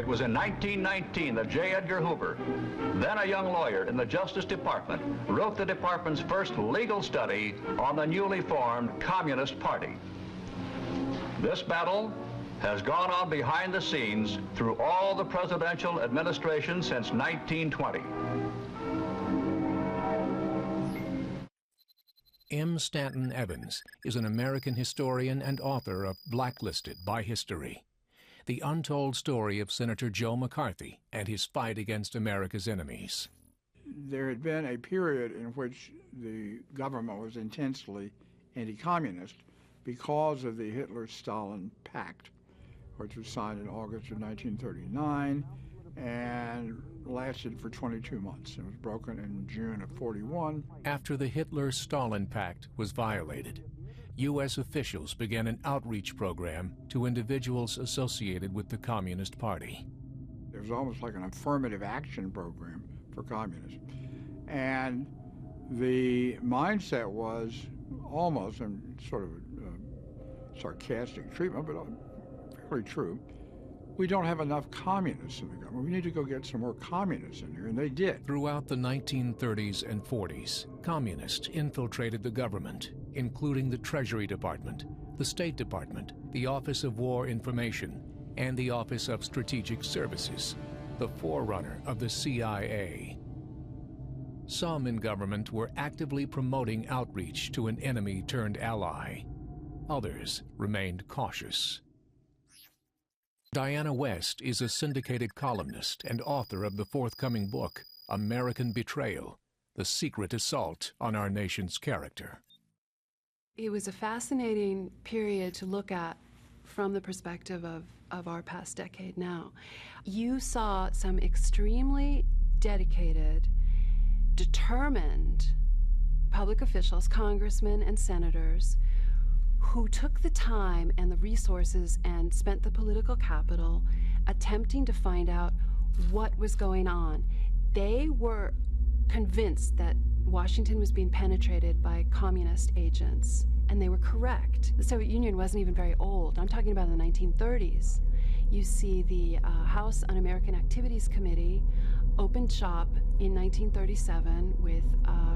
It was in 1919 that J. Edgar Hoover, then a young lawyer in the Justice Department, wrote the department's first legal study on the newly formed Communist Party. This battle has gone on behind the scenes through all the presidential administrations since 1920. M. Stanton Evans is an American historian and author of Blacklisted by History, the untold story of Senator Joe McCarthy and his fight against America's enemies. There had been a period in which the government was intensely anti-communist because of the Hitler-Stalin Pact, which was signed in August of 1939 and lasted for 22 months. It was broken in June of 41. After the Hitler-Stalin Pact was violated, U.S. officials began an outreach program to individuals associated with the Communist Party. It was almost like an affirmative action program for communists. And the mindset was almost, and sort of sarcastic treatment, but very true, we don't have enough communists in the government. We need to go get some more communists in here, and they did. Throughout the 1930s and 40s, communists infiltrated the government, including the Treasury Department, the State Department, the Office of War Information, and the Office of Strategic Services, the forerunner of the CIA. Some in government were actively promoting outreach to an enemy turned ally. Others remained cautious. Diana West is a syndicated columnist and author of the forthcoming book, American Betrayal: The Secret Assault on Our Nation's Character. It was a fascinating period to look at from the perspective of our past decade now. You saw some extremely dedicated, determined public officials, congressmen and senators, who took the time and the resources and spent the political capital attempting to find out what was going on. They were convinced that Washington was being penetrated by communist agents, and they were correct. The Soviet Union wasn't even very old. I'm talking about the 1930s. You see the House Un-American Activities Committee opened shop in 1937 with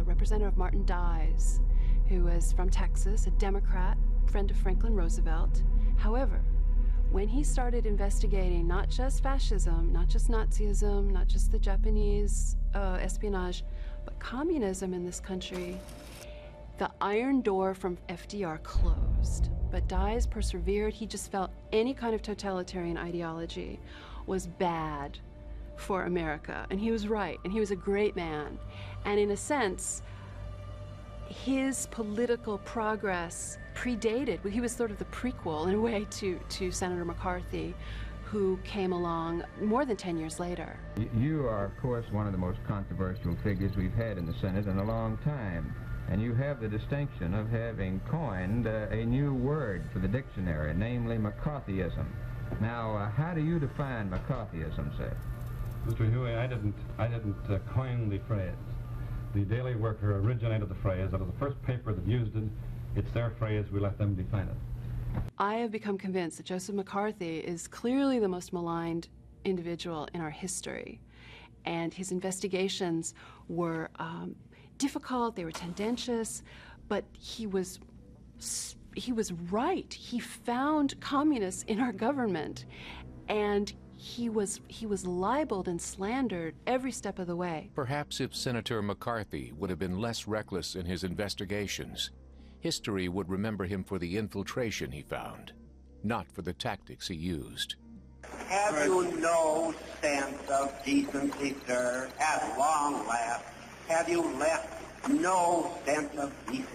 Representative Martin Dies, who was from Texas, a Democrat, friend of Franklin Roosevelt. However, when he started investigating not just fascism, not just Nazism, not just the Japanese espionage, but communism in this country, the iron door from FDR closed. But Dies persevered. He just felt any kind of totalitarian ideology was bad for America. And he was right, and he was a great man. And in a sense, his political progress predated, he was sort of the prequel in a way to Senator McCarthy, who came along more than 10 years later. You are, of course, one of the most controversial figures we've had in the Senate in a long time. And you have the distinction of having coined a new word for the dictionary, namely McCarthyism. Now, how do you define McCarthyism, say? Mr. Huey, I didn't coin the phrase. The Daily Worker originated the phrase. That was the first paper that used it. It's their phrase. We let them define it. I have become convinced that Joseph McCarthy is clearly the most maligned individual in our history. And his investigations were difficult, they were tendentious, but he was right. He found communists in our government, and he was libeled and slandered every step of the way. Perhaps if Senator McCarthy would have been less reckless in his investigations, history would remember him for the infiltration he found, not for the tactics he used. Have you no sense of decency, sir? At long last, have you left no sense of decency?